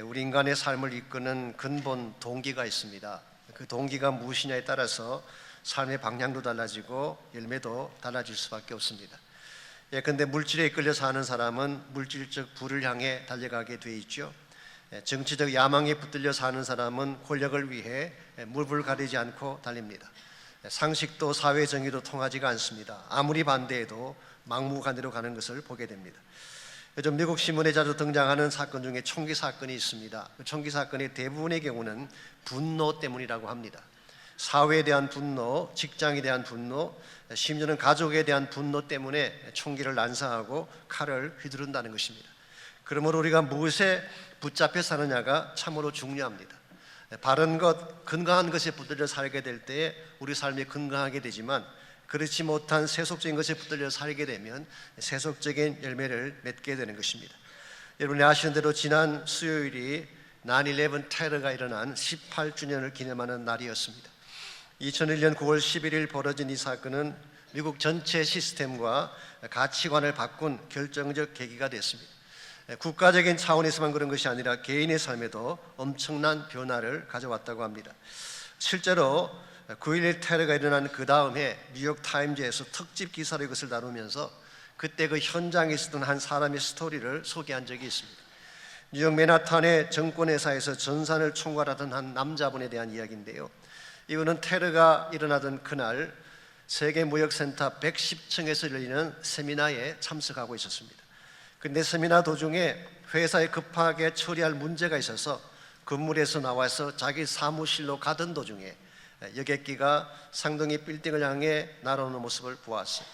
우리 인간의 삶을 이끄는 근본 동기가 있습니다. 그 동기가 무엇이냐에 따라서 삶의 방향도 달라지고 열매도 달라질 수밖에 없습니다. 근데 물질에 이끌려 사는 사람은 물질적 부를 향해 달려가게 돼 있죠. 정치적 야망에 붙들려 사는 사람은 권력을 위해 물불 가리지 않고 달립니다. 상식도 사회 정의도 통하지가 않습니다. 아무리 반대해도 막무가내로 가는 것을 보게 됩니다. 요즘 미국 신문에 자주 등장하는 사건 중에 총기 사건이 있습니다. 총기 사건의 대부분의 경우는 분노 때문이라고 합니다. 사회에 대한 분노, 직장에 대한 분노, 심지어는 가족에 대한 분노 때문에 총기를 난사하고 칼을 휘두른다는 것입니다. 그러므로 우리가 무엇에 붙잡혀 사느냐가 참으로 중요합니다. 바른 것, 건강한 것에 붙들려 살게 될 때에 우리 삶이 건강하게 되지만, 그렇지 못한 세속적인 것에 붙들려 살게 되면 세속적인 열매를 맺게 되는 것입니다. 여러분이 아시는 대로 지난 수요일이 9/11 테러가 일어난 18주년을 기념하는 날이었습니다. 2001년 9월 11일 벌어진 이 사건은 미국 전체 시스템과 가치관을 바꾼 결정적 계기가 됐습니다. 국가적인 차원에서만 그런 것이 아니라 개인의 삶에도 엄청난 변화를 가져왔다고 합니다. 실제로 9.11 테러가 일어난 그 다음에 뉴욕 타임즈에서 특집 기사로 이것을 다루면서 그때 그 현장에 있었던 한 사람의 스토리를 소개한 적이 있습니다. 뉴욕 맨하탄의 정권회사에서 전산을 총괄하던 한 남자분에 대한 이야기인데요, 이분은 테러가 일어나던 그날 세계무역센터 110층에서 열리는 세미나에 참석하고 있었습니다. 그런데 세미나 도중에 회사에 급하게 처리할 문제가 있어서 건물에서 나와서 자기 사무실로 가던 도중에 여객기가 상동의 빌딩을 향해 날아오는 모습을 보았어요.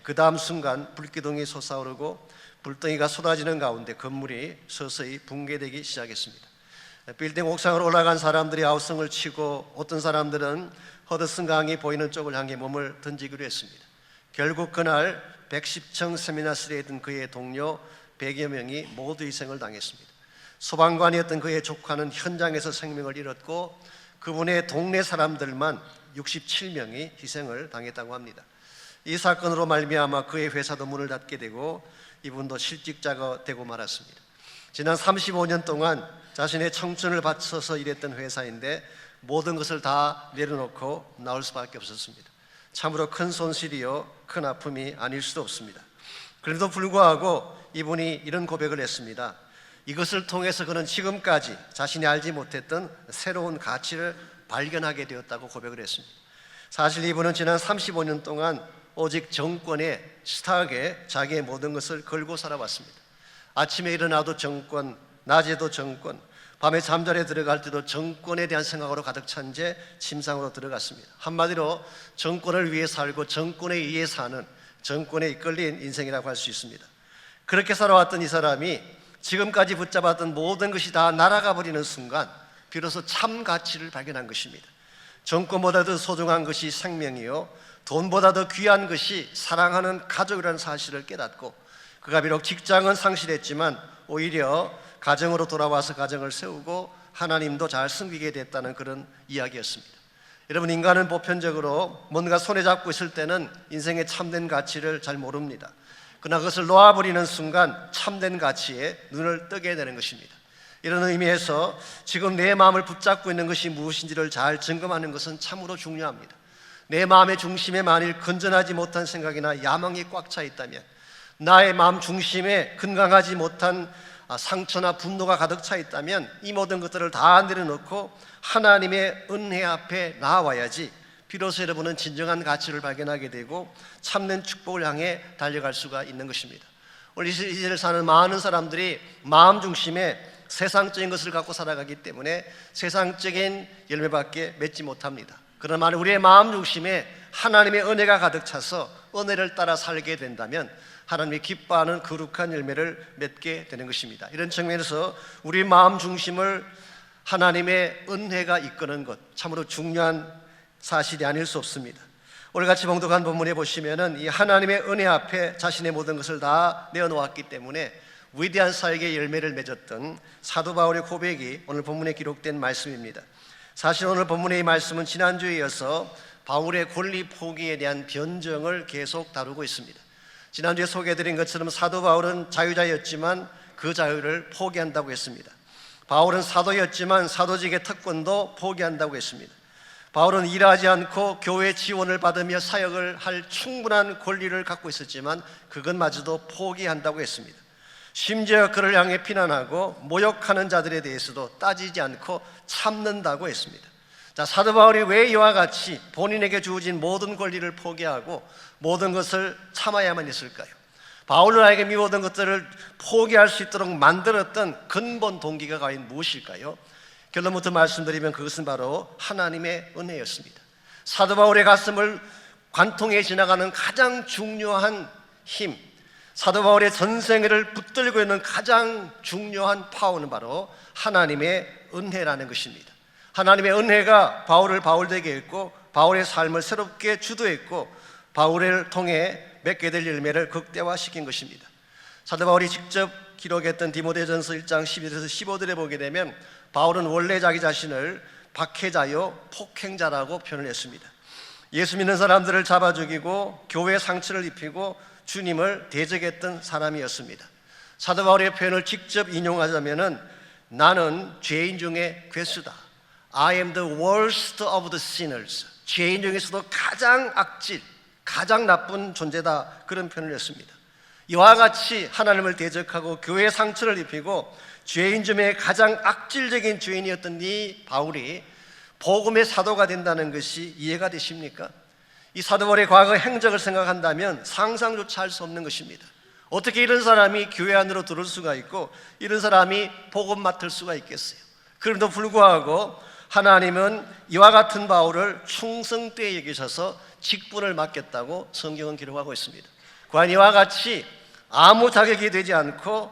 그 다음 순간 불기둥이 솟아오르고 불덩이가 쏟아지는 가운데 건물이 서서히 붕괴되기 시작했습니다. 빌딩 옥상으로 올라간 사람들이 아우성을 치고 어떤 사람들은 허드슨 강이 보이는 쪽을 향해 몸을 던지기로 했습니다. 결국 그날 110층 세미나실에 있던 그의 동료 100여 명이 모두 희생을 당했습니다. 소방관이었던 그의 조카는 현장에서 생명을 잃었고 그분의 동네 사람들만 67명이 희생을 당했다고 합니다. 이 사건으로 말미암아 그의 회사도 문을 닫게 되고 이분도 실직자가 되고 말았습니다. 지난 35년 동안 자신의 청춘을 바쳐서 일했던 회사인데 모든 것을 다 내려놓고 나올 수밖에 없었습니다. 참으로 큰 손실이요 큰 아픔이 아닐 수도 없습니다. 그래도 불구하고 이분이 이런 고백을 했습니다. 이것을 통해서 그는 지금까지 자신이 알지 못했던 새로운 가치를 발견하게 되었다고 고백을 했습니다. 사실 이분은 지난 35년 동안 오직 정권에 스탁에 자기의 모든 것을 걸고 살아왔습니다. 아침에 일어나도 정권, 낮에도 정권, 밤에 잠자리에 들어갈 때도 정권에 대한 생각으로 가득 찬 채 침상으로 들어갔습니다. 한마디로 정권을 위해 살고 정권에 의해 사는, 정권에 이끌린 인생이라고 할 수 있습니다. 그렇게 살아왔던 이 사람이 지금까지 붙잡았던 모든 것이 다 날아가 버리는 순간 비로소 참 가치를 발견한 것입니다. 정권보다 더 소중한 것이 생명이요 돈보다 더 귀한 것이 사랑하는 가족이라는 사실을 깨닫고, 그가 비록 직장은 상실했지만 오히려 가정으로 돌아와서 가정을 세우고 하나님도 잘 섬기게 됐다는 그런 이야기였습니다. 여러분, 인간은 보편적으로 뭔가 손에 잡고 있을 때는 인생의 참된 가치를 잘 모릅니다. 그러나 그것을 놓아버리는 순간 참된 가치에 눈을 뜨게 되는 것입니다. 이런 의미에서 지금 내 마음을 붙잡고 있는 것이 무엇인지를 잘 점검하는 것은 참으로 중요합니다. 내 마음의 중심에 만일 건전하지 못한 생각이나 야망이 꽉 차 있다면, 나의 마음 중심에 건강하지 못한 상처나 분노가 가득 차 있다면 이 모든 것들을 다 내려놓고 하나님의 은혜 앞에 나와야지 비로소 여러분은 진정한 가치를 발견하게 되고 참된 축복을 향해 달려갈 수가 있는 것입니다. 오늘 이 시대를 사는 많은 사람들이 마음 중심에 세상적인 것을 갖고 살아가기 때문에 세상적인 열매밖에 맺지 못합니다. 그러나 우리의 마음 중심에 하나님의 은혜가 가득 차서 은혜를 따라 살게 된다면 하나님이 기뻐하는 거룩한 열매를 맺게 되는 것입니다. 이런 측면에서 우리 마음 중심을 하나님의 은혜가 이끄는 것, 참으로 중요한 사실이 아닐 수 없습니다. 오늘 같이 봉독한 본문에 보시면은 이 하나님의 은혜 앞에 자신의 모든 것을 다 내어놓았기 때문에 위대한 사역의 열매를 맺었던 사도 바울의 고백이 오늘 본문에 기록된 말씀입니다. 사실 오늘 본문의 이 말씀은 지난주에 이어서 바울의 권리 포기에 대한 변정을 계속 다루고 있습니다. 지난주에 소개해드린 것처럼 사도 바울은 자유자였지만 그 자유를 포기한다고 했습니다. 바울은 사도였지만 사도직의 특권도 포기한다고 했습니다. 바울은 일하지 않고 교회 지원을 받으며 사역을 할 충분한 권리를 갖고 있었지만 그것마저도 포기한다고 했습니다. 심지어 그를 향해 비난하고 모욕하는 자들에 대해서도 따지지 않고 참는다고 했습니다. 자, 사도 바울이 왜 이와 같이 본인에게 주어진 모든 권리를 포기하고 모든 것을 참아야만 했을까요? 바울을 하여금 이 모든 것들을 포기할 수 있도록 만들었던 근본 동기가 과연 무엇일까요? 결론부터 말씀드리면 그것은 바로 하나님의 은혜였습니다. 사도 바울의 가슴을 관통해 지나가는 가장 중요한 힘, 사도 바울의 전생애를 붙들고 있는 가장 중요한 파워는 바로 하나님의 은혜라는 것입니다. 하나님의 은혜가 바울을 바울되게 했고 바울의 삶을 새롭게 주도했고 바울을 통해 맺게 될 열매를 극대화시킨 것입니다. 사도 바울이 직접 기록했던 디모데전서 1장 11에서 15절에 보게 되면 바울은 원래 자기 자신을 박해자요 폭행자라고 표현을 했습니다. 예수 믿는 사람들을 잡아 죽이고 교회에 상처를 입히고 주님을 대적했던 사람이었습니다. 사도 바울의 표현을 직접 인용하자면은 나는 죄인 중에 괴수다. I am the worst of the sinners. 죄인 중에서도 가장 악질, 가장 나쁜 존재다. 그런 표현을 했습니다. 이와 같이 하나님을 대적하고 교회에 상처를 입히고 죄인 중에 가장 악질적인 죄인이었던 이 바울이 복음의 사도가 된다는 것이 이해가 되십니까? 이 사도 바울의 과거 행적을 생각한다면 상상조차 할 수 없는 것입니다. 어떻게 이런 사람이 교회 안으로 들어올 수가 있고 이런 사람이 복음 맡을 수가 있겠어요? 그럼에도 불구하고 하나님은 이와 같은 바울을 충성되게 여기셔서 직분을 맡겼다고 성경은 기록하고 있습니다. 과연 이와 같이 아무 자격이 되지 않고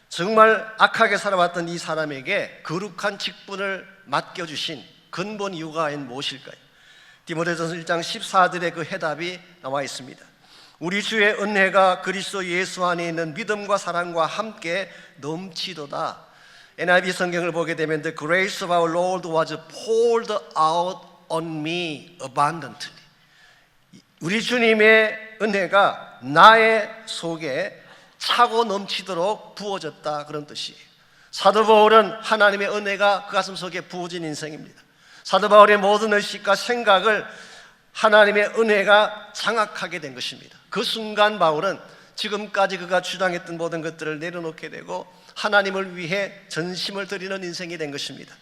정말 악하게 살아왔던 이 사람에게 거룩한 직분을 맡겨주신 근본 이유가 무엇일까요? 디모데전서 1장 14절에 그 해답이 나와 있습니다. 우리 주의 은혜가 그리스도 예수 안에 있는 믿음과 사랑과 함께 넘치도다. NIV 성경을 보게 되면 The grace of our Lord was poured out on me abundantly. 우리 주님의 은혜가 나의 속에 차고 넘치도록 부어졌다, 그런 뜻이에요. 사도 바울은 하나님의 은혜가 그 가슴 속에 부어진 인생입니다. 사도 바울의 모든 의식과 생각을 하나님의 은혜가 장악하게 된 것입니다. 그 순간 바울은 지금까지 그가 주장했던 모든 것들을 내려놓게 되고 하나님을 위해 전심을 드리는 인생이 된 것입니다.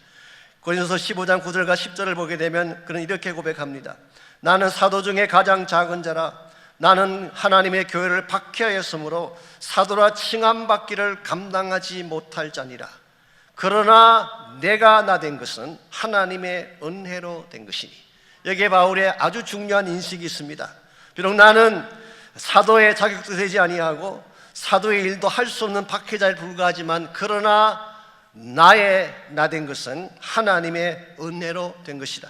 고린도서 15장 9절과 10절을 보게 되면 그는 이렇게 고백합니다. 나는 사도 중에 가장 작은 자라. 나는 하나님의 교회를 박해하였으므로 사도라 칭함받기를 감당하지 못할 자니라. 그러나 내가 나 된 것은 하나님의 은혜로 된 것이니. 여기에 바울의 아주 중요한 인식이 있습니다. 비록 나는 사도의 자격도 되지 아니하고 사도의 일도 할 수 없는 박해자에 불과하지만 그러나 나의 나 된 것은 하나님의 은혜로 된 것이다.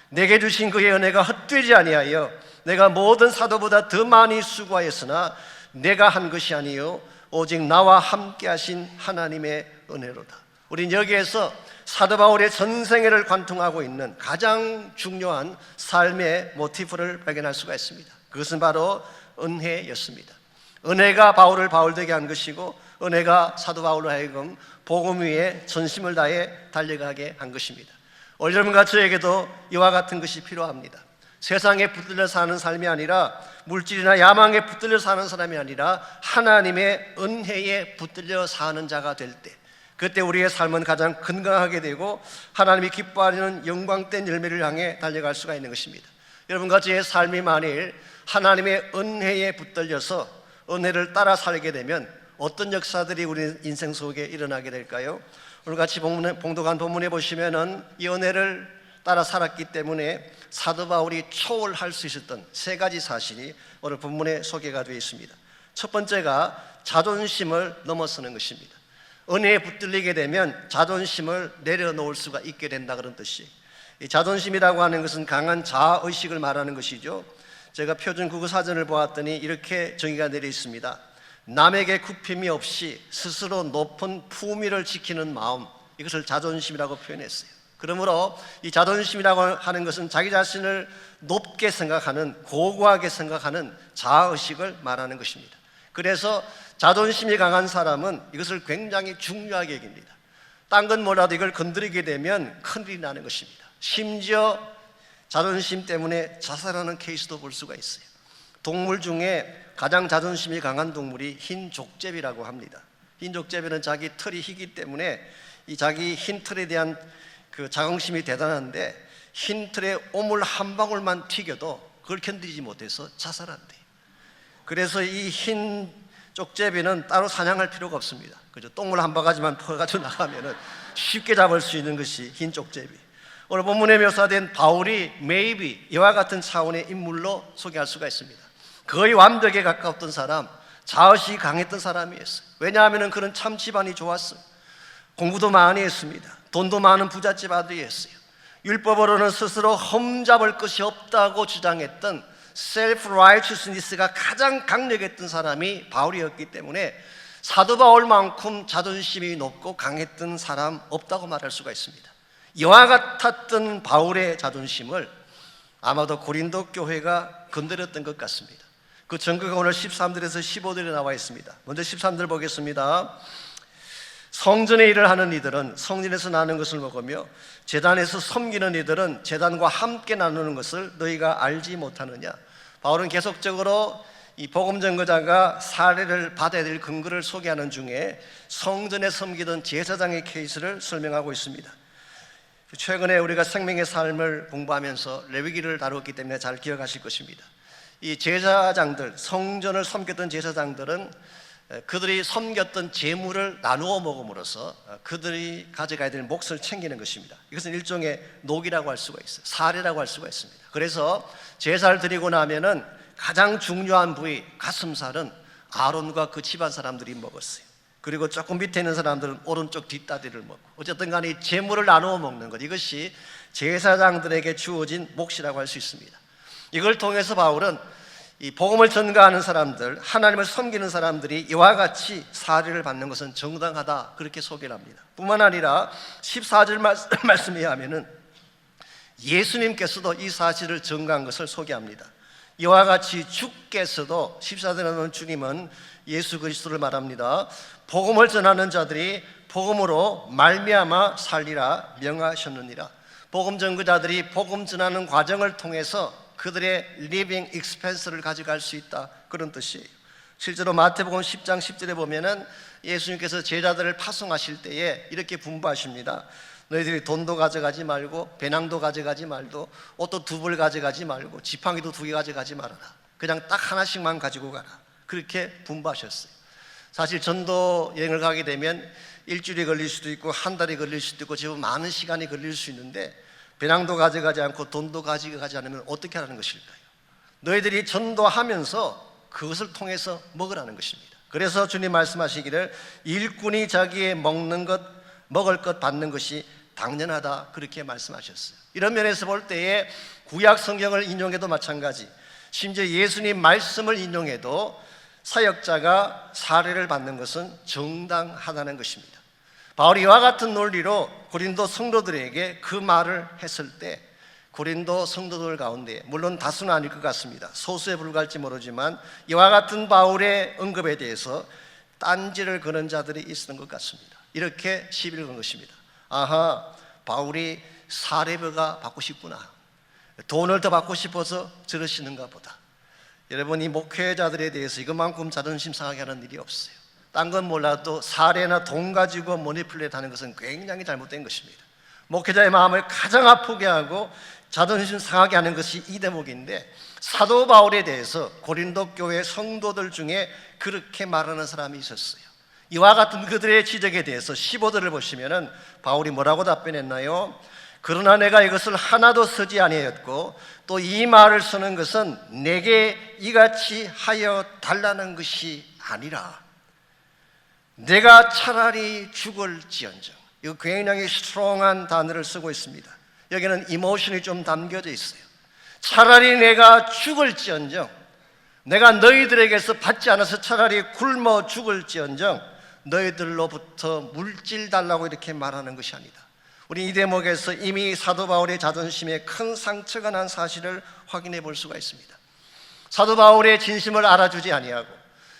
내게 주신 그의 은혜가 헛되지 아니하여 내가 모든 사도보다 더 많이 수고하였으나 내가 한 것이 아니요 오직 나와 함께 하신 하나님의 은혜로다. 우린 여기에서 사도 바울의 전생애를 관통하고 있는 가장 중요한 삶의 모티프를 발견할 수가 있습니다. 그것은 바로 은혜였습니다. 은혜가 바울을 바울되게 한 것이고 은혜가 사도 바울로 하여금 복음 위에 전심을 다해 달려가게 한 것입니다. 여러분과 저에게도 이와 같은 것이 필요합니다. 세상에 붙들려 사는 삶이 아니라 물질이나 야망에 붙들려 사는 사람이 아니라 하나님의 은혜에 붙들려 사는 자가 될 때, 그때 우리의 삶은 가장 건강하게 되고 하나님이 기뻐하는 영광된 열매를 향해 달려갈 수가 있는 것입니다. 여러분과 저의 삶이 만일 하나님의 은혜에 붙들려서 은혜를 따라 살게 되면 어떤 역사들이 우리 인생 속에 일어나게 될까요? 오늘 같이 봉독한 본문에 보시면은 이 은혜를 따라 살았기 때문에 사도 바울이 초월할 수 있었던 세 가지 사실이 오늘 본문에 소개가 되어 있습니다. 첫 번째가 자존심을 넘어서는 것입니다. 은혜에 붙들리게 되면 자존심을 내려놓을 수가 있게 된다, 그런 뜻이에요. 이 자존심이라고 하는 것은 강한 자아의식을 말하는 것이죠. 제가 표준 국어 사전을 보았더니 이렇게 정의가 내려 있습니다. 남에게 굽힘이 없이 스스로 높은 품위를 지키는 마음, 이것을 자존심이라고 표현했어요. 그러므로 이 자존심이라고 하는 것은 자기 자신을 높게 생각하는, 고고하게 생각하는 자아의식을 말하는 것입니다. 그래서 자존심이 강한 사람은 이것을 굉장히 중요하게 여깁니다. 딴 건 몰라도 이걸 건드리게 되면 큰일이 나는 것입니다. 심지어 자존심 때문에 자살하는 케이스도 볼 수가 있어요. 동물 중에 가장 자존심이 강한 동물이 흰 족제비라고 합니다. 흰 족제비는 자기 털이 희기 때문에 이 자기 흰 털에 대한 그 자긍심이 대단한데, 흰 털에 오물 한 방울만 튀겨도 그걸 견디지 못해서 자살한대요. 그래서 이 흰 쪽제비는 따로 사냥할 필요가 없습니다. 그죠? 똥물 한 바가지만 퍼가지고 나가면은 쉽게 잡을 수 있는 것이 흰 쪽제비. 오늘 본문에 묘사된 바울이 maybe 이와 같은 차원의 인물로 소개할 수가 있습니다. 거의 완벽에 가까웠던 사람, 자의식이 강했던 사람이었어요. 왜냐하면 그는 참 집안이 좋았어요. 공부도 많이 했습니다. 돈도 많은 부잣집 아들이었어요. 율법으로는 스스로 험잡을 것이 없다고 주장했던 self-righteousness가 가장 강력했던 사람이 바울이었기 때문에 사도 바울만큼 자존심이 높고 강했던 사람 없다고 말할 수가 있습니다. 이와 같았던 바울의 자존심을 아마도 고린도 교회가 건드렸던 것 같습니다. 그 증거가 오늘 13절에서 15절에 나와 있습니다. 먼저 13절 보겠습니다. 성전의 일을 하는 이들은 성전에서 나누는 것을 먹으며 제단에서 섬기는 이들은 제단과 함께 나누는 것을 너희가 알지 못하느냐. 바울은 계속적으로 이 복음 전거자가 사례를 받아야 될 근거를 소개하는 중에 성전에 섬기던 제사장의 케이스를 설명하고 있습니다. 최근에 우리가 생명의 삶을 공부하면서 레위기를 다뤘기 때문에 잘 기억하실 것입니다. 이 제사장들, 성전을 섬겼던 제사장들은 그들이 섬겼던 제물을 나누어 먹음으로써 그들이 가져가야 될 몫을 챙기는 것입니다. 이것은 일종의 녹이라고 할 수가 있어요. 사례라고 할 수가 있습니다. 그래서 제사를 드리고 나면은 가장 중요한 부위 가슴살은 아론과 그 집안 사람들이 먹었어요. 그리고 조금 밑에 있는 사람들은 오른쪽 뒷다리를 먹고, 어쨌든 간에 제물을 나누어 먹는 것, 이것이 제사장들에게 주어진 몫이라고 할 수 있습니다. 이걸 통해서 바울은 이 복음을 전가하는 사람들, 하나님을 섬기는 사람들이 이와 같이 사례를 받는 것은 정당하다, 그렇게 소개를 합니다. 뿐만 아니라 14절 말씀에 하면은 예수님께서도 이 사실을 전가한 것을 소개합니다. 이와 같이 주께서도, 14절에 나오는 주님은 예수 그리스도를 말합니다. 복음을 전하는 자들이 복음으로 말미암아 살리라 명하셨느니라. 복음 전거자들이 복음 전하는 과정을 통해서 그들의 리빙 익스펜스를 가져갈 수 있다, 그런 뜻이에요. 실제로 마태복음 10장 10절에 보면은 예수님께서 제자들을 파송하실 때에 이렇게 분부하십니다. 너희들이 돈도 가져가지 말고 배낭도 가져가지 말고 옷도 2벌 가져가지 말고 지팡이도 2개 가져가지 말아라. 그냥 딱 하나씩만 가지고 가라. 그렇게 분부하셨어요. 사실 전도 여행을 가게 되면 일주일이 걸릴 수도 있고 한 달이 걸릴 수도 있고 제법 많은 시간이 걸릴 수 있는데, 배낭도 가져가지 않고 돈도 가져가지 않으면 어떻게 하라는 것일까요? 너희들이 전도하면서 그것을 통해서 먹으라는 것입니다. 그래서 주님 말씀하시기를 일꾼이 자기의 먹을 것 받는 것이 당연하다, 그렇게 말씀하셨어요. 이런 면에서 볼 때에 구약 성경을 인용해도 마찬가지, 심지어 예수님 말씀을 인용해도 사역자가 사례를 받는 것은 정당하다는 것입니다. 바울이 이와 같은 논리로 고린도 성도들에게 그 말을 했을 때 고린도 성도들 가운데, 물론 다수는 아닐 것 같습니다, 소수에 불과할지 모르지만 이와 같은 바울의 언급에 대해서 딴지를 거는 자들이 있었던 것 같습니다. 이렇게 시비를 건 것입니다. 아하, 바울이 사례비가 받고 싶구나, 돈을 더 받고 싶어서 저러시는가 보다. 여러분, 이 목회자들에 대해서 이것만큼 자존심 상하게 하는 일이 없어요. 딴 건 몰라도 사례나 돈 가지고 모니플레이트 하는 것은 굉장히 잘못된 것입니다. 목회자의 마음을 가장 아프게 하고 자존심 상하게 하는 것이 이 대목인데, 사도 바울에 대해서 고린도 교회 성도들 중에 그렇게 말하는 사람이 있었어요. 이와 같은 그들의 지적에 대해서 15절을 보시면은 바울이 뭐라고 답변했나요? 그러나 내가 이것을 하나도 쓰지 아니하였고 또 이 말을 쓰는 것은 내게 이같이 하여 달라는 것이 아니라 내가 차라리 죽을지언정. 이거 굉장히 스트롱한 단어를 쓰고 있습니다. 여기는 이모션이 좀 담겨져 있어요. 차라리 내가 죽을지언정, 내가 너희들에게서 받지 않아서 차라리 굶어 죽을지언정 너희들로부터 물질 달라고 이렇게 말하는 것이 아니다. 우리 이 대목에서 이미 사도 바울의 자존심에 큰 상처가 난 사실을 확인해 볼 수가 있습니다. 사도 바울의 진심을 알아주지 아니하고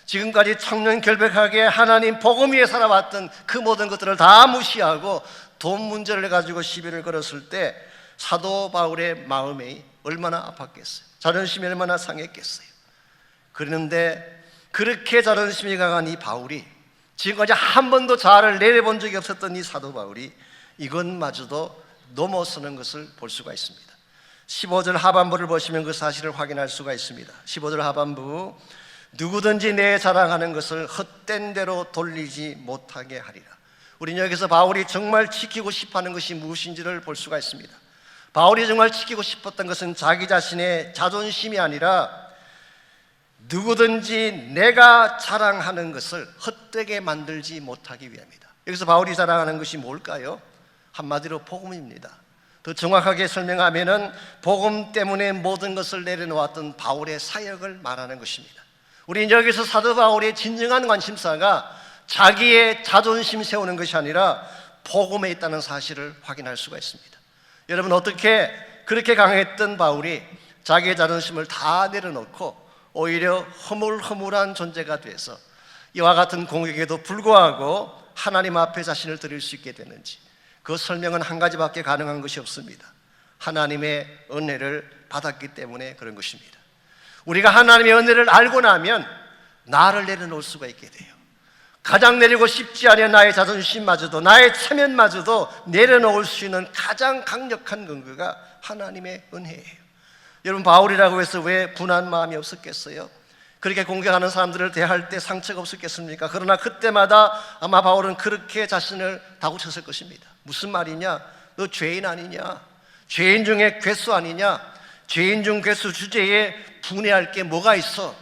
지금까지 청렴결백하게 하나님 복음 위에 살아왔던 그 모든 것들을 다 무시하고 돈 문제를 가지고 시비를 걸었을 때 사도 바울의 마음이 얼마나 아팠겠어요. 자존심이 얼마나 상했겠어요. 그런데 그렇게 자존심이 강한 이 바울이, 지금까지 한 번도 자아를 내려본 적이 없었던 이 사도 바울이 이것마저도 넘어서는 것을 볼 수가 있습니다. 15절 하반부를 보시면 그 사실을 확인할 수가 있습니다. 15절 하반부, 누구든지 내 자랑하는 것을 헛된 대로 돌리지 못하게 하리라. 우리는 여기서 바울이 정말 지키고 싶어하는 것이 무엇인지를 볼 수가 있습니다. 바울이 정말 지키고 싶었던 것은 자기 자신의 자존심이 아니라 누구든지 내가 자랑하는 것을 헛되게 만들지 못하기 위함이다. 여기서 바울이 자랑하는 것이 뭘까요? 한마디로 복음입니다. 더 정확하게 설명하면은 복음 때문에 모든 것을 내려놓았던 바울의 사역을 말하는 것입니다. 우리는 여기서 사도 바울의 진정한 관심사가 자기의 자존심 세우는 것이 아니라 복음에 있다는 사실을 확인할 수가 있습니다. 여러분, 어떻게 그렇게 강했던 바울이 자기의 자존심을 다 내려놓고 오히려 허물허물한 존재가 돼서 이와 같은 공격에도 불구하고 하나님 앞에 자신을 드릴 수 있게 되는지, 그 설명은 한 가지밖에 가능한 것이 없습니다. 하나님의 은혜를 받았기 때문에 그런 것입니다. 우리가 하나님의 은혜를 알고 나면 나를 내려놓을 수가 있게 돼요. 가장 내리고 싶지 않은 나의 자존심마저도, 나의 체면마저도 내려놓을 수 있는 가장 강력한 근거가 하나님의 은혜예요. 여러분, 바울이라고 해서 왜 분한 마음이 없었겠어요? 그렇게 공격하는 사람들을 대할 때 상처가 없었겠습니까? 그러나 그때마다 아마 바울은 그렇게 자신을 다구쳤을 것입니다. 무슨 말이냐? 너 죄인 아니냐? 죄인 중에 괴수 아니냐? 죄인 중 괴수 주제에 분해할 게 뭐가 있어?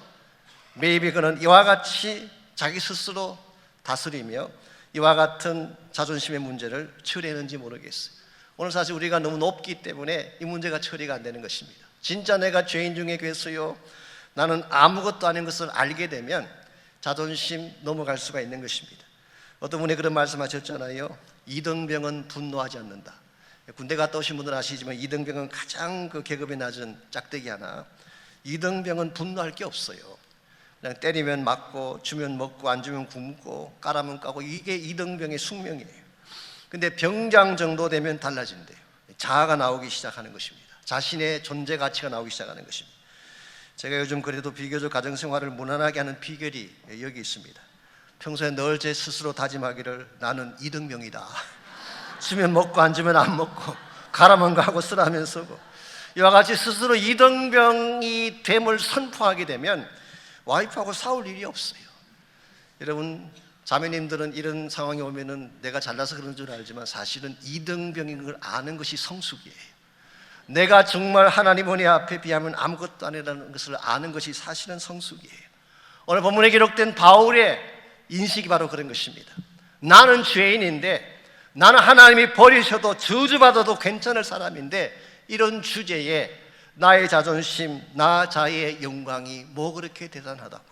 매입이 그는 이와 같이 자기 스스로 다스리며 이와 같은 자존심의 문제를 처리했는지 모르겠어요. 오늘 사실 우리가 너무 높기 때문에 이 문제가 처리가 안 되는 것입니다. 진짜 내가 죄인 중에 괴수요, 나는 아무것도 아닌 것을 알게 되면 자존심 넘어갈 수가 있는 것입니다. 어떤 분이 그런 말씀하셨잖아요. 이등병은 분노하지 않는다. 군대 갔다 오신 분들은 아시지만 이등병은 가장 그 계급이 낮은 짝대기 하나. 이등병은 분노할 게 없어요. 그냥 때리면 맞고, 주면 먹고, 안 주면 굶고, 까라면 까고, 이게 이등병의 숙명이에요. 근데 병장 정도 되면 달라진대요. 자아가 나오기 시작하는 것입니다. 자신의 존재 가치가 나오기 시작하는 것입니다. 제가 요즘 그래도 비교적 가정생활을 무난하게 하는 비결이 여기 있습니다. 평소에 늘 제 스스로 다짐하기를, 나는 이등병이다. 주면 먹고 안 주면 안 먹고, 가라면 가고 쓰라면 쓰고, 이와 같이 스스로 이등병이 됨을 선포하게 되면 와이프하고 싸울 일이 없어요. 여러분, 자매님들은 이런 상황이 오면은 내가 잘나서 그런 줄 알지만 사실은 이등병인 걸 아는 것이 성숙이에요. 내가 정말 하나님 은혜 앞에 비하면 아무것도 아니라는 것을 아는 것이 사실은 성숙이에요. 오늘 본문에 기록된 바울의 인식이 바로 그런 것입니다. 나는 죄인인데, 나는 하나님이 버리셔도 저주받아도 괜찮을 사람인데, 이런 주제에 나의 자존심, 나 자의 영광이 뭐 그렇게 대단하다고.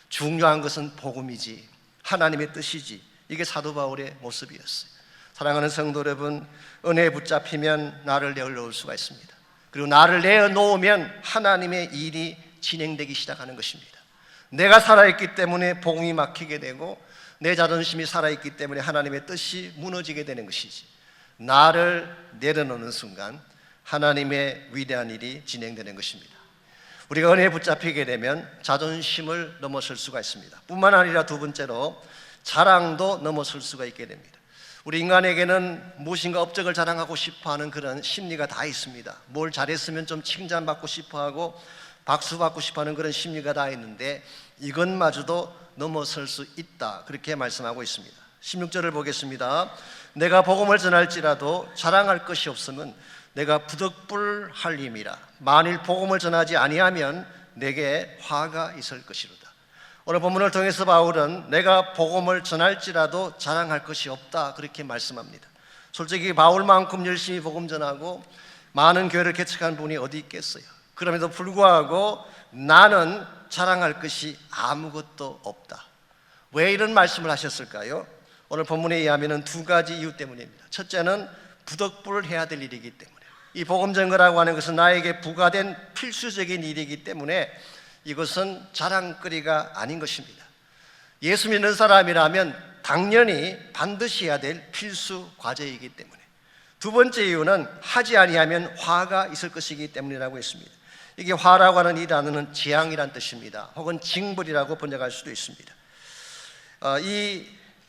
중요한 것은 복음이지, 하나님의 뜻이지. 이게 사도 바울의 모습이었어요. 사랑하는 성도 여러분, 은혜에 붙잡히면 나를 내어놓을 수가 있습니다. 그리고 나를 내어놓으면 하나님의 일이 진행되기 시작하는 것입니다. 내가 살아있기 때문에 복음이 막히게 되고, 내 자존심이 살아있기 때문에 하나님의 뜻이 무너지게 되는 것이지, 나를 내려놓는 순간 하나님의 위대한 일이 진행되는 것입니다. 우리가 은혜에 붙잡히게 되면 자존심을 넘어설 수가 있습니다. 뿐만 아니라 두 번째로 자랑도 넘어설 수가 있게 됩니다. 우리 인간에게는 무엇인가 업적을 자랑하고 싶어하는 그런 심리가 다 있습니다. 뭘 잘했으면 좀 칭찬받고 싶어하고 박수 받고 싶어하는 그런 심리가 다 있는데, 이것마저도 넘어설 수 있다, 그렇게 말씀하고 있습니다. 16절을 보겠습니다. 내가 복음을 전할지라도 자랑할 것이 없으면 내가 부득불할 임이라. 만일 복음을 전하지 아니하면 내게 화가 있을 것이로다. 오늘 본문을 통해서 바울은 내가 복음을 전할지라도 자랑할 것이 없다, 그렇게 말씀합니다. 솔직히 바울만큼 열심히 복음 전하고 많은 교회를 개척한 분이 어디 있겠어요. 그럼에도 불구하고 나는 자랑할 것이 아무것도 없다. 왜 이런 말씀을 하셨을까요? 오늘 본문에 의하면 두 가지 이유 때문입니다. 첫째는 부득불을 해야 될 일이기 때문에, 이 복음 전거라고 하는 것은 나에게 부과된 필수적인 일이기 때문에 이것은 자랑거리가 아닌 것입니다. 예수 믿는 사람이라면 당연히 반드시 해야 될 필수 과제이기 때문에, 두 번째 이유는 하지 아니하면 화가 있을 것이기 때문이라고 했습니다. 이게 화라고 하는 이 단어는 재앙이란 뜻입니다. 혹은 징벌이라고 번역할 수도 있습니다. 이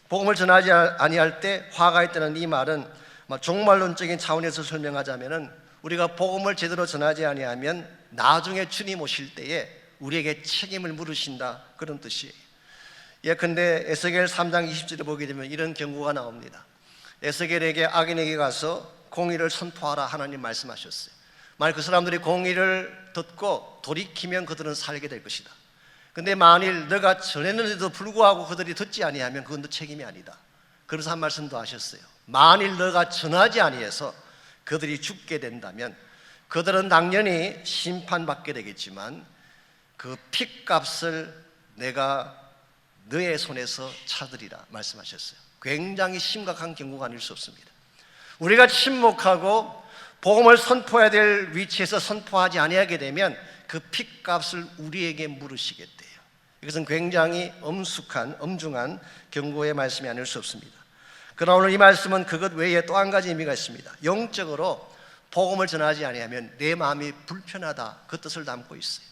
복음을 전하지 아니할 때 화가 있다는 이 말은 종말론적인 차원에서 설명하자면 우리가 복음을 제대로 전하지 아니하면 나중에 주님 오실 때에 우리에게 책임을 물으신다, 그런 뜻이에요. 예컨대 에스겔 3장 20절에 보게 되면 이런 경고가 나옵니다. 에스겔에게 악인에게 가서 공의를 선포하라, 하나님 말씀하셨어요. 만약 그 사람들이 공의를 듣고 돌이키면 그들은 살게 될 것이다. 근데 만일 너가 전했는데도 불구하고 그들이 듣지 아니하면 그건 너 책임이 아니다. 그래서 한 말씀도 하셨어요. 만일 너가 전하지 아니해서 그들이 죽게 된다면 그들은 당연히 심판받게 되겠지만 그 핏값을 내가 너의 손에서 찾으리라 말씀하셨어요. 굉장히 심각한 경고가 아닐 수 없습니다. 우리가 침묵하고 복음을 선포해야 될 위치에서 선포하지 아니하게 되면 그 핏값을 우리에게 물으시겠대요. 이것은 굉장히 엄중한 경고의 말씀이 아닐 수 없습니다. 그러나 오늘 이 말씀은 그것 외에 또 한 가지 의미가 있습니다. 영적으로 복음을 전하지 아니하면 내 마음이 불편하다, 그 뜻을 담고 있어요.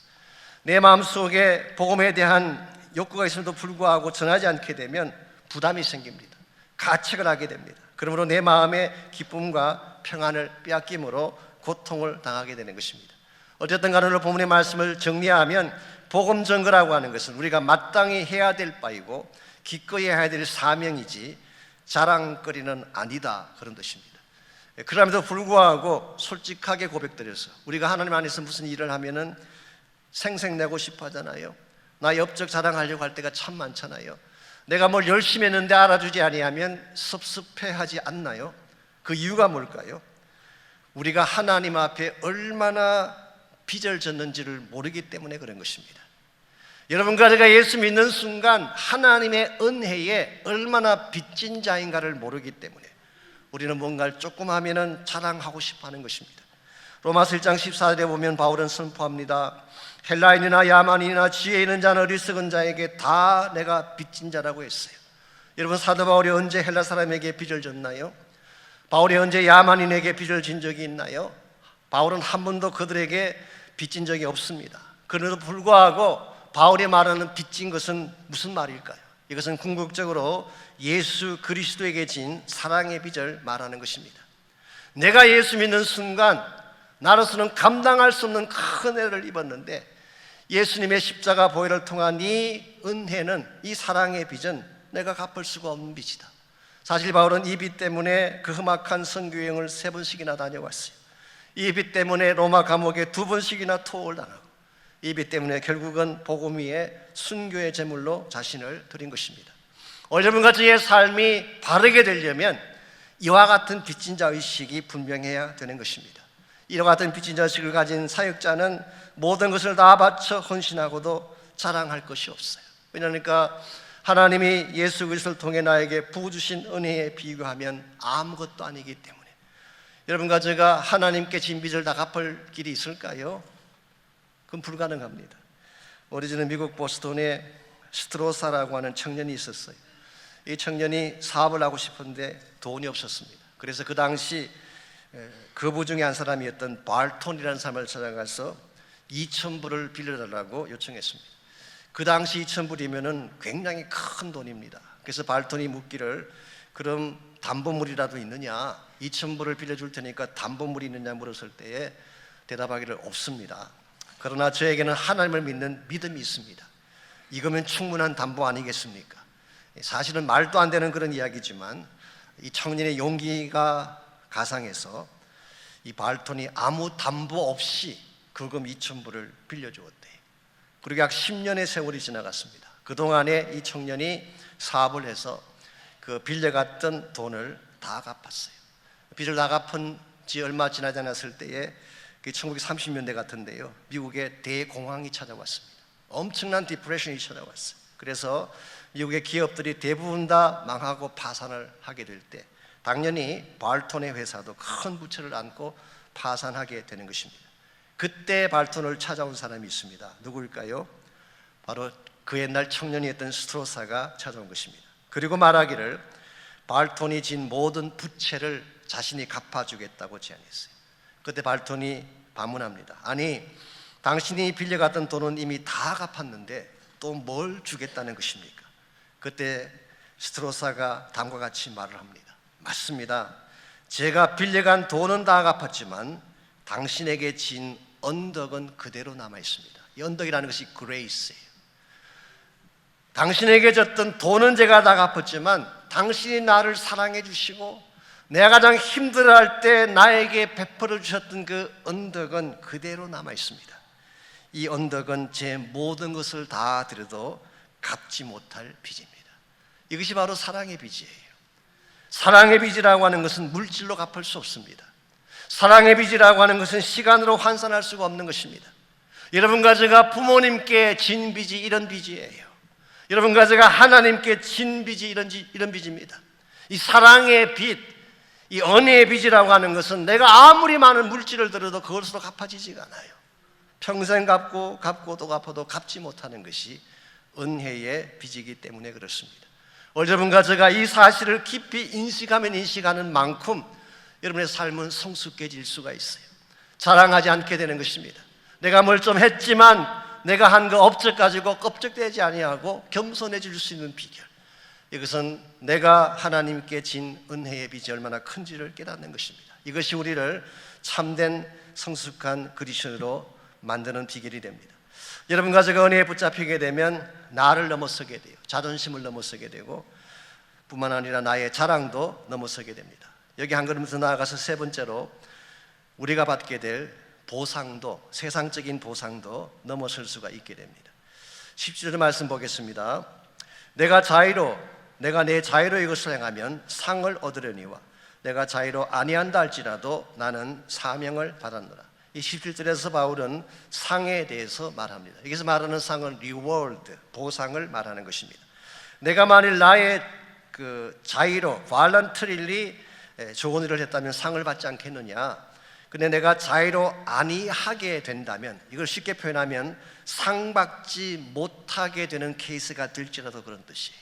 내 마음속에 복음에 대한 욕구가 있음에도 불구하고 전하지 않게 되면 부담이 생깁니다. 가책을 하게 됩니다. 그러므로 내 마음의 기쁨과 평안을 빼앗김으로 고통을 당하게 되는 것입니다. 어쨌든 간에 오늘 본문의 말씀을 정리하면 복음 전거라고 하는 것은 우리가 마땅히 해야 될 바이고 기꺼이 해야 될 사명이지 자랑거리는 아니다, 그런 뜻입니다. 그럼에도 불구하고 솔직하게 고백드려서 우리가 하나님 안에서 무슨 일을 하면은 생색내고 싶어 하잖아요. 나 업적 자랑하려고 할 때가 참 많잖아요. 내가 뭘 열심히 했는데 알아주지 아니하면 섭섭해하지 않나요? 그 이유가 뭘까요? 우리가 하나님 앞에 얼마나 빚을 졌는지를 모르기 때문에 그런 것입니다. 여러분과 제가 예수 믿는 순간 하나님의 은혜에 얼마나 빚진 자인가를 모르기 때문에 우리는 뭔가를 조금 하면은 자랑하고 싶어 하는 것입니다. 로마서 1장 14절에 보면 바울은 선포합니다. 헬라인이나 야만인이나 지혜 있는 자나 어리석은 자에게 다 내가 빚진 자라고 했어요. 여러분, 사도 바울이 언제 헬라 사람에게 빚을 졌나요? 바울이 언제 야만인에게 빚을 진 적이 있나요? 바울은 한 번도 그들에게 빚진 적이 없습니다. 그럼에도 불구하고 바울이 말하는 빚진 것은 무슨 말일까요? 이것은 궁극적으로 예수 그리스도에게 진 사랑의 빚을 말하는 것입니다. 내가 예수 믿는 순간 나로서는 감당할 수 없는 큰 은혜를 입었는데 예수님의 십자가 보혈을 통한 이 은혜는, 이 사랑의 빚은 내가 갚을 수가 없는 빚이다. 사실 바울은 이 빚 때문에 그 험악한 선교여행을 3번씩이나 다녀왔어요. 이 빚 때문에 로마 감옥에 2번씩이나 투옥을 당하고 이 빚 때문에 결국은 복음 위에 순교의 제물로 자신을 드린 것입니다. 여러분과 저의 삶이 바르게 되려면 이와 같은 빚진 자 의식이 분명해야 되는 것입니다. 이와 같은 빚진 자 의식을 가진 사역자는 모든 것을 다 바쳐 헌신하고도 자랑할 것이 없어요. 왜냐하니까 하나님이 예수 그리스도를 통해 나에게 부어주신 은혜에 비교하면 아무것도 아니기 때문에. 여러분과 제가 하나님께 진 빚을 다 갚을 길이 있을까요? 그건 불가능합니다. 오래전에 미국 보스턴에 스트로사라고 하는 청년이 있었어요. 이 청년이 사업을 하고 싶은데 돈이 없었습니다. 그래서 그 당시 그부 중에 한 사람이었던 발톤이라는 사람을 찾아가서 2,000불을 빌려달라고 요청했습니다. 그 당시 2,000불이면 굉장히 큰 돈입니다. 그래서 발톤이 묻기를, 그럼 담보물이라도 있느냐, 2,000불을 빌려줄 테니까 담보물이 있느냐 물었을 때에 대답하기를 없습니다. 그러나 저에게는 하나님을 믿는 믿음이 있습니다. 이거면 충분한 담보 아니겠습니까? 사실은 말도 안 되는 그런 이야기지만 이 청년의 용기가 가상해서 이 발톤이 아무 담보 없이 그금 2,000불을 빌려주었대요. 그리고 약 10년의 세월이 지나갔습니다. 그동안에 이 청년이 사업을 해서 그 빌려갔던 돈을 다 갚았어요. 빚을 다 갚은 지 얼마 지나지 않았을 때에 1930년대 같은데요, 미국에 대공황이 찾아왔습니다. 엄청난 디프레션이 찾아왔어요. 그래서 미국의 기업들이 대부분 다 망하고 파산을 하게 될 때 당연히 발톤의 회사도 큰 부채를 안고 파산하게 되는 것입니다. 그때 발톤을 찾아온 사람이 있습니다. 누구일까요? 바로 그 옛날 청년이었던 스트로사가 찾아온 것입니다. 그리고 말하기를 발톤이 진 모든 부채를 자신이 갚아주겠다고 제안했어요. 그때 발톤이 반문합니다. 아니, 당신이 빌려갔던 돈은 이미 다 갚았는데 또 뭘 주겠다는 것입니까? 그때 스트로사가 다음과 같이 말을 합니다. 맞습니다. 제가 빌려간 돈은 다 갚았지만 당신에게 진 언덕은 그대로 남아 있습니다. 이 언덕이라는 것이 그레이스예요. 당신에게 졌던 돈은 제가 다 갚았지만 당신이 나를 사랑해 주시고 내가 가장 힘들어할 때 나에게 베풀어 주셨던 그 언덕은 그대로 남아 있습니다. 이 언덕은 제 모든 것을 다 드려도 갚지 못할 빚입니다. 이것이 바로 사랑의 빚이에요. 사랑의 빚이라고 하는 것은 물질로 갚을 수 없습니다. 사랑의 빚이라고 하는 것은 시간으로 환산할 수가 없는 것입니다. 여러분과 제가 부모님께 진 빚이 이런 빚이에요. 여러분과 제가 하나님께 진 빚이 이런 빚입니다. 이 사랑의 빚, 이 은혜의 빚이라고 하는 것은 내가 아무리 많은 물질을 들어도 그것으로 갚아지지가 않아요. 평생 갚고 또 갚아도 갚지 못하는 것이 은혜의 빚이기 때문에 그렇습니다. 여러분과 제가 이 사실을 깊이 인식하면 인식하는 만큼 여러분의 삶은 성숙해질 수가 있어요. 자랑하지 않게 되는 것입니다. 내가 뭘 좀 했지만 내가 한 거 업적 가지고 껍적대지 아니하고 겸손해질 수 있는 비결, 이것은 내가 하나님께 진 은혜의 빚이 얼마나 큰지를 깨닫는 것입니다. 이것이 우리를 참된 성숙한 그리스도인으로 만드는 비결이 됩니다. 여러분과 제가 은혜에 붙잡히게 되면 나를 넘어서게 돼요. 자존심을 넘어서게 되고 뿐만 아니라 나의 자랑도 넘어서게 됩니다. 여기 한 걸음 더 나아가서 세 번째로 우리가 받게 될 보상도, 세상적인 보상도 넘어설 수가 있게 됩니다. 17절 말씀 보겠습니다. 내가 내 자유로 이것을 행하면 상을 얻으려니와 내가 자유로 아니한다 할지라도 나는 사명을 받았노라. 이 17절에서 바울은 상에 대해서 말합니다. 여기서 말하는 상은 reward, 보상을 말하는 것입니다. 내가 만일 나의 그 자유로 voluntarily 좋은 일을 했다면 상을 받지 않겠느냐? 근데 내가 자유로 아니하게 된다면, 이걸 쉽게 표현하면 상 받지 못하게 되는 케이스가 될지라도 그런 뜻이에요.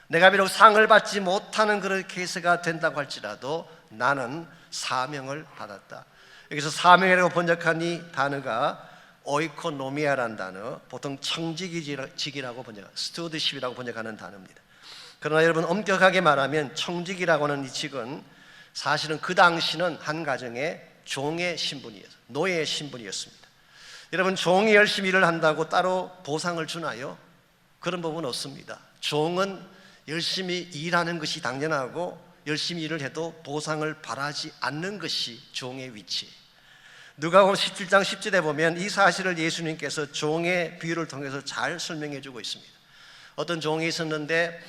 내가 비록 상을 받지 못하는 그런 케이스가 된다고 할지라도 나는 사명을 받았다. 여기서 사명이라고 번역한 이 단어가 오이코노미아라는 단어, 보통 청지기직이라고 스튜어드십이라고 번역하는 단어입니다. 그러나 여러분, 엄격하게 말하면 청지기라고 하는 이 직은 사실은 그 당시는 한 가정의 종의 신분이었어요. 노예의 신분이었습니다. 여러분, 종이 열심히 일을 한다고 따로 보상을 주나요? 그런 법은 없습니다. 종은 열심히 일하는 것이 당연하고 열심히 일을 해도 보상을 바라지 않는 것이 종의 위치예요. 누가복음 17장 10절에 보면 이 사실을 예수님께서 종의 비유를 통해서 잘 설명해 주고 있습니다. 어떤 종이 있었는데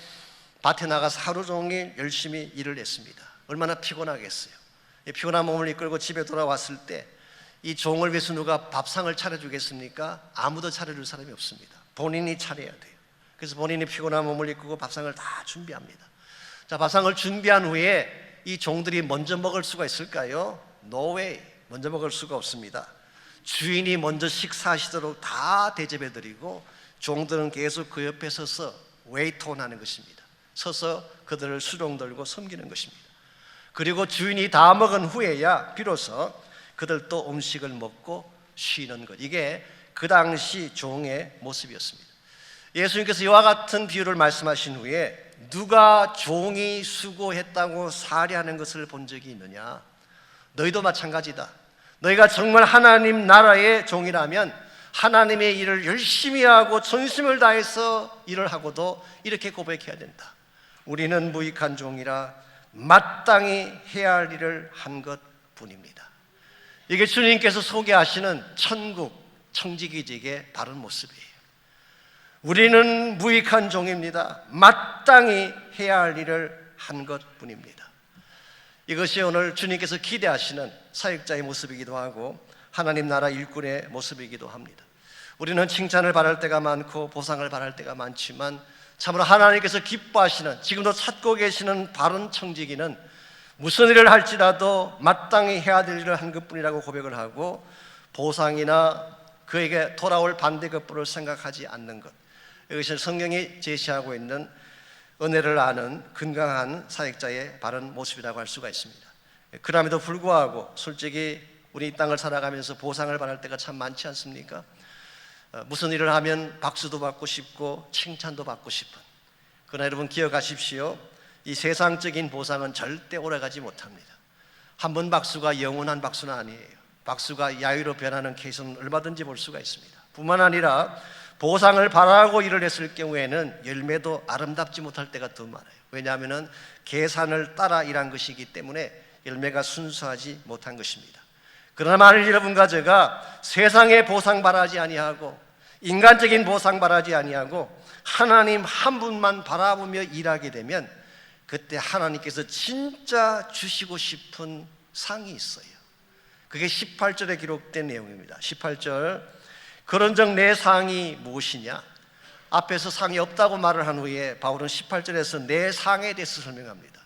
밭에 나가서 하루 종일 열심히 일을 했습니다. 얼마나 피곤하겠어요. 피곤한 몸을 이끌고 집에 돌아왔을 때 이 종을 위해서 누가 밥상을 차려주겠습니까? 아무도 차려줄 사람이 없습니다. 본인이 차려야 돼요. 그래서 본인이 피곤한 몸을 이끌고 밥상을 다 준비합니다. 자, 밥상을 준비한 후에 이 종들이 먼저 먹을 수가 있을까요? No way. 먼저 먹을 수가 없습니다. 주인이 먼저 식사하시도록 다 대접해드리고 종들은 계속 그 옆에 서서 웨이트온하는 것입니다. 서서 그들을 수종 들고 섬기는 것입니다. 그리고 주인이 다 먹은 후에야 비로소 그들도 음식을 먹고 쉬는 것, 이게 그 당시 종의 모습이었습니다. 예수님께서 이와 같은 비유를 말씀하신 후에 누가 종이 수고했다고 살해하는 것을 본 적이 있느냐? 너희도 마찬가지다. 너희가 정말 하나님 나라의 종이라면 하나님의 일을 열심히 하고 전심을 다해서 일을 하고도 이렇게 고백해야 된다. 우리는 무익한 종이라 마땅히 해야 할 일을 한 것뿐입니다. 이게 주님께서 소개하시는 천국, 청지기직의 바른 모습이에요. 우리는 무익한 종입니다. 마땅히 해야 할 일을 한 것뿐입니다. 이것이 오늘 주님께서 기대하시는 사역자의 모습이기도 하고 하나님 나라 일꾼의 모습이기도 합니다. 우리는 칭찬을 바랄 때가 많고 보상을 바랄 때가 많지만 참으로 하나님께서 기뻐하시는, 지금도 찾고 계시는 바른 청지기는 무슨 일을 할지라도 마땅히 해야 될 일을 한 것뿐이라고 고백을 하고 보상이나 그에게 돌아올 반대급부를 생각하지 않는 것, 이것이 성경이 제시하고 있는 은혜를 아는 건강한 사역자의 바른 모습이라고 할 수가 있습니다. 그럼에도 불구하고 솔직히 우리 이 땅을 살아가면서 보상을 받을 때가 참 많지 않습니까? 무슨 일을 하면 박수도 받고 싶고 칭찬도 받고 싶은, 그러나 여러분 기억하십시오. 이 세상적인 보상은 절대 오래가지 못합니다. 한 번 박수가 영원한 박수는 아니에요. 박수가 야유로 변하는 케이스는 얼마든지 볼 수가 있습니다. 뿐만 아니라 보상을 바라고 일을 했을 경우에는 열매도 아름답지 못할 때가 더 많아요. 왜냐하면 계산을 따라 일한 것이기 때문에 열매가 순수하지 못한 것입니다. 그러나 만일 여러분과 제가 세상의 보상 바라지 아니하고 인간적인 보상 바라지 아니하고 하나님 한 분만 바라보며 일하게 되면 그때 하나님께서 진짜 주시고 싶은 상이 있어요. 그게 18절에 기록된 내용입니다. 18절, 그런즉 내 상이 무엇이냐? 앞에서 상이 없다고 말을 한 후에 바울은 18절에서 내 상에 대해서 설명합니다.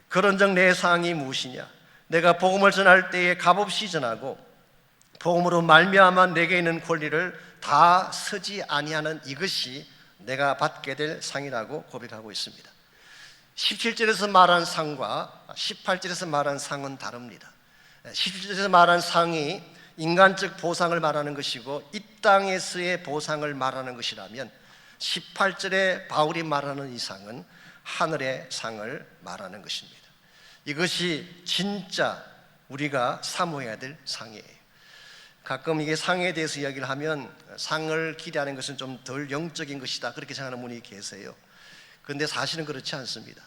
그런즉 내 상이 무엇이냐? 내가 복음을 전할 때에 값없이 전하고 복음으로 말미암아 내게 있는 권리를 다 쓰지 아니하는 이것이 내가 받게 될 상이라고 고백하고 있습니다. 17절에서 말한 상과 18절에서 말한 상은 다릅니다. 17절에서 말한 상이 인간적 보상을 말하는 것이고 이 땅에서의 보상을 말하는 것이라면 18절에 바울이 말하는 이 상은 하늘의 상을 말하는 것입니다. 이것이 진짜 우리가 사모해야 될 상이에요. 가끔 이게 상에 대해서 이야기를 하면 상을 기대하는 것은 좀 덜 영적인 것이다 그렇게 생각하는 분이 계세요. 그런데 사실은 그렇지 않습니다.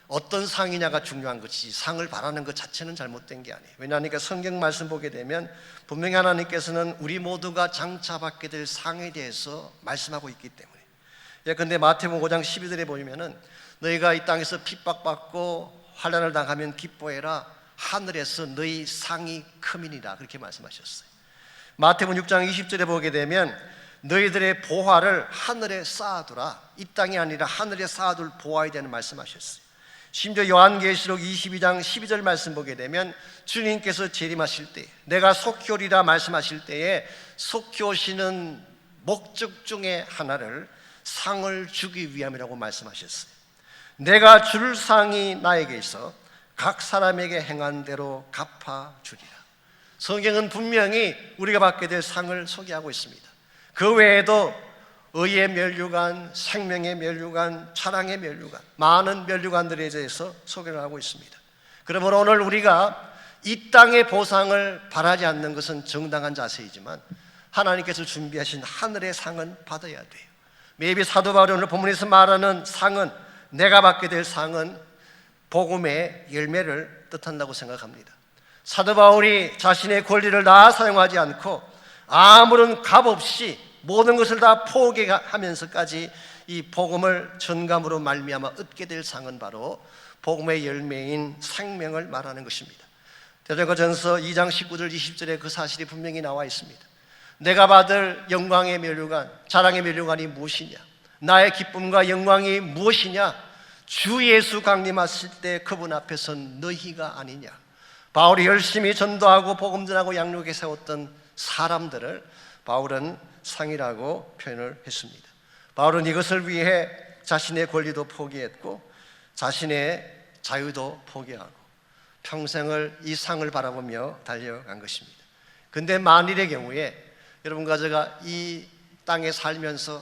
어떤 상이냐가 중요한 것이지 상을 바라는 것 자체는 잘못된 게 아니에요. 왜냐하니까 성경 말씀 보게 되면 분명히 하나님께서는 우리 모두가 장차 받게 될 상에 대해서 말씀하고 있기 때문에. 그런데 마태복음 5장 12절에 보면은 너희가 이 땅에서 핍박받고 환난을 당하면 기뻐해라, 하늘에서 너희 상이 크미니라 그렇게 말씀하셨어요. 마태복음 6장 20절에 보게 되면 너희들의 보화를 하늘에 쌓아두라, 이 땅이 아니라 하늘에 쌓아둘 보화에 대한 말씀하셨어요. 심지어 요한계시록 22장 12절 말씀 보게 되면 주님께서 재림하실 때 내가 속히 오리라 말씀하실 때에 속히 오시는 목적 중에 하나를 상을 주기 위함이라고 말씀하셨어요. 내가 줄 상이 나에게 있어 각 사람에게 행한 대로 갚아주리라. 성경은 분명히 우리가 받게 될 상을 소개하고 있습니다. 그 외에도 의의 면류관, 생명의 면류관, 찬양의 면류관, 많은 면류관들에 대해서 소개를 하고 있습니다. 그러므로 오늘 우리가 이 땅의 보상을 바라지 않는 것은 정당한 자세이지만 하나님께서 준비하신 하늘의 상은 받아야 돼요. 매비 사도 바울이 오늘 본문에서 말하는 상은, 내가 받게 될 상은 복음의 열매를 뜻한다고 생각합니다. 사도 바울이 자신의 권리를 다 사용하지 않고 아무런 값 없이 모든 것을 다 포기하면서까지 이 복음을 전감으로 말미암아 얻게 될 상은 바로 복음의 열매인 생명을 말하는 것입니다. 데살로니가전서 2장 19절 20절에 그 사실이 분명히 나와 있습니다. 내가 받을 영광의 면류관, 자랑의 면류관이 무엇이냐? 나의 기쁨과 영광이 무엇이냐? 주 예수 강림하실 때 그분 앞에서 너희가 아니냐? 바울이 열심히 전도하고 복음 전하고 양육에 세웠던 사람들을 바울은 상이라고 표현을 했습니다. 바울은 이것을 위해 자신의 권리도 포기했고 자신의 자유도 포기하고 평생을 이 상을 바라보며 달려간 것입니다. 그런데 만일의 경우에 여러분과 제가 이 땅에 살면서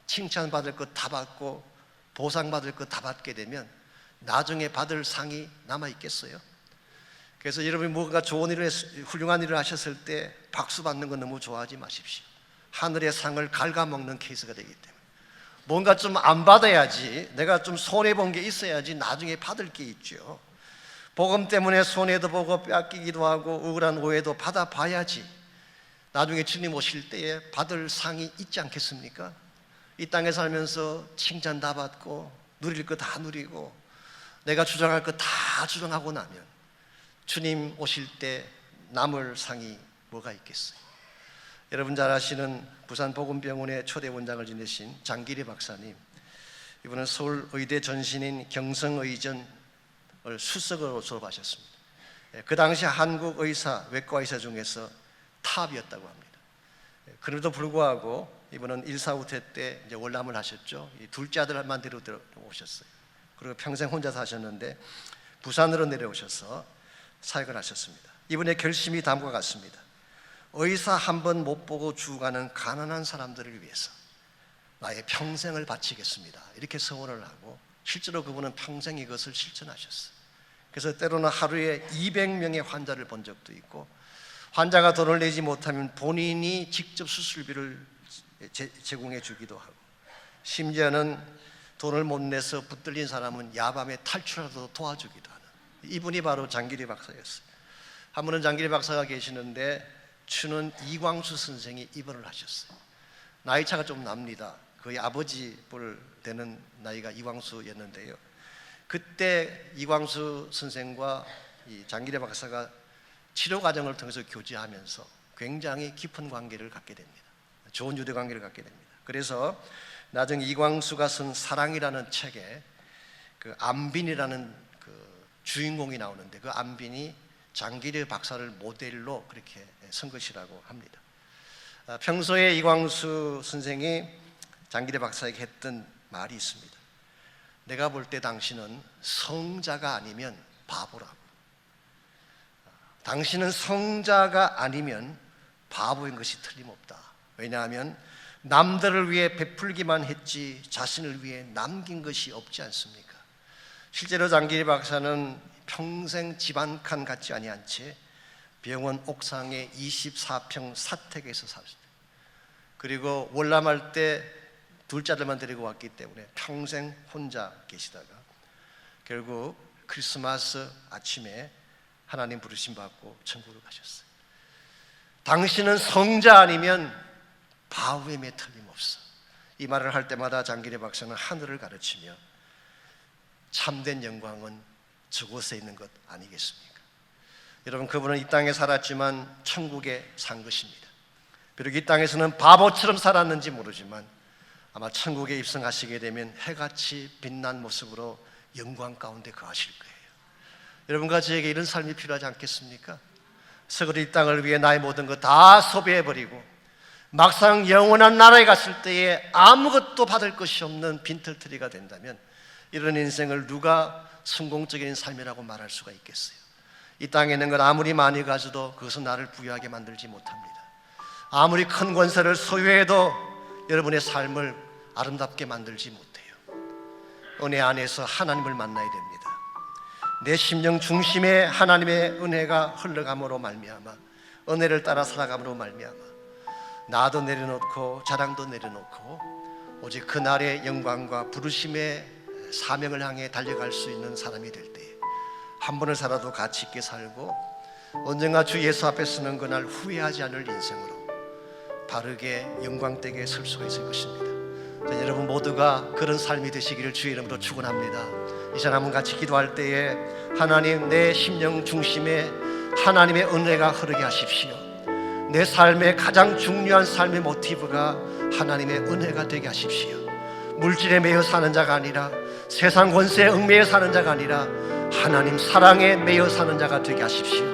칭찬받을 것 다 받고 보상받을 것 다 받게 되면 나중에 받을 상이 남아있겠어요? 그래서 여러분이 뭔가 좋은 일을 훌륭한 일을 하셨을 때 박수 받는 건 너무 좋아하지 마십시오. 하늘의 상을 갉아먹는 케이스가 되기 때문에 뭔가 좀 안 받아야지, 내가 좀 손해본 게 있어야지 나중에 받을 게 있죠. 복음 때문에 손해도 보고 뺏기기도 하고 억울한 오해도 받아봐야지 나중에 주님 오실 때에 받을 상이 있지 않겠습니까? 이 땅에 살면서 칭찬 다 받고 누릴 거 다 누리고 내가 주장할 거 다 주장하고 나면 주님 오실 때 남을 상이 뭐가 있겠어요? 여러분 잘 아시는 부산복음병원의 초대 원장을 지내신 장기리 박사님, 이분은 서울의대 전신인 경성의전을 수석으로 졸업하셨습니다. 그 당시 한국 의사, 외과 의사 중에서 탑이었다고 합니다. 그럼에도 불구하고 이분은 1사 후퇴 때 이제 월남을 하셨죠. 이 둘째 아들만 데리고 오셨어요. 그리고 평생 혼자 사셨는데 부산으로 내려오셔서 사역을 하셨습니다. 이분의 결심이 다음과 같습니다. 의사 한 번 못 보고 죽어가는 가난한 사람들을 위해서 나의 평생을 바치겠습니다. 이렇게 서원을 하고 실제로 그분은 평생 이것을 실천하셨어요. 그래서 때로는 하루에 200명의 환자를 본 적도 있고, 환자가 돈을 내지 못하면 본인이 직접 수술비를 제공해 주기도 하고, 심지어는 돈을 못 내서 붙들린 사람은 야밤에 탈출하도 도와주기도 하는, 이분이 바로 장기리 박사였어요. 한 분은 장기리 박사가 계시는데 추는 이광수 선생이 입원을 하셨어요. 나이 차가 좀 납니다. 거의 아버지 뻘 되는 나이가 이광수였는데요. 그때 이광수 선생과 이 장기리 박사가 치료 과정을 통해서 교제하면서 굉장히 깊은 관계를 갖게 됩니다. 좋은 유대 관계를 갖게 됩니다. 그래서 나중에 이광수가 쓴 사랑이라는 책에 그 안빈이라는 그 주인공이 나오는데, 그 안빈이 장기리 박사를 모델로 그렇게 쓴 것이라고 합니다. 평소에 이광수 선생이 장기리 박사에게 했던 말이 있습니다. 내가 볼 때 당신은 성자가 아니면 바보라고. 당신은 성자가 아니면 바보인 것이 틀림없다. 왜냐하면 남들을 위해 베풀기만 했지 자신을 위해 남긴 것이 없지 않습니까? 실제로 장기리 박사는 평생 집 한 칸 갖지 아니한 채 병원 옥상의 24평 사택에서 살았어요. 그리고 월남할 때 둘째 아들만 데리고 왔기 때문에 평생 혼자 계시다가 결국 크리스마스 아침에 하나님 부르심 받고 천국으로 가셨어요. 당신은 성자 아니면 바보임에 틀림없어. 이 말을 할 때마다 장기리 박사는 하늘을 가르치며 참된 영광은 저곳에 있는 것 아니겠습니까? 여러분, 그분은 이 땅에 살았지만 천국에 산 것입니다. 비록 이 땅에서는 바보처럼 살았는지 모르지만 아마 천국에 입성하시게 되면 해같이 빛난 모습으로 영광 가운데 거하실 거예요. 여러분과 저에게 이런 삶이 필요하지 않겠습니까? 서거리 이 땅을 위해 나의 모든 것 다 소비해버리고 막상 영원한 나라에 갔을 때에 아무것도 받을 것이 없는 빈털터리가 된다면 이런 인생을 누가 성공적인 삶이라고 말할 수가 있겠어요? 이 땅에 있는 걸 아무리 많이 가져도 그것은 나를 부유하게 만들지 못합니다. 아무리 큰 권세를 소유해도 여러분의 삶을 아름답게 만들지 못해요. 은혜 안에서 하나님을 만나야 됩니다. 내 심령 중심에 하나님의 은혜가 흘러감으로 말미암아, 은혜를 따라 살아감으로 말미암아 나도 내려놓고 자랑도 내려놓고 오직 그날의 영광과 부르심의 사명을 향해 달려갈 수 있는 사람이 될 때에 한 번을 살아도 가치 있게 살고 언젠가 주 예수 앞에 서는 그날 후회하지 않을 인생으로 바르게 영광되게 설 수가 있을 것입니다. 여러분 모두가 그런 삶이 되시기를 주의 이름으로 축원합니다. 이 시간 한번 같이 기도할 때에 하나님, 내 심령 중심에 하나님의 은혜가 흐르게 하십시오. 내 삶의 가장 중요한 삶의 모티브가 하나님의 은혜가 되게 하십시오. 물질에 매여 사는 자가 아니라, 세상 권세에 얽매여 사는 자가 아니라 하나님 사랑에 매여 사는 자가 되게 하십시오.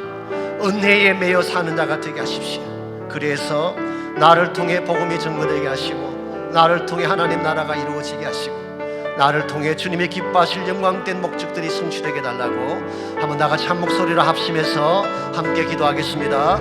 은혜에 매여 사는 자가 되게 하십시오. 그래서 나를 통해 복음이 증거되게 하시고, 나를 통해 하나님 나라가 이루어지게 하시고, 나를 통해 주님의 기뻐하실 영광된 목적들이 성취되게 달라고 한번 나같이 한 목소리로 합심해서 함께 기도하겠습니다.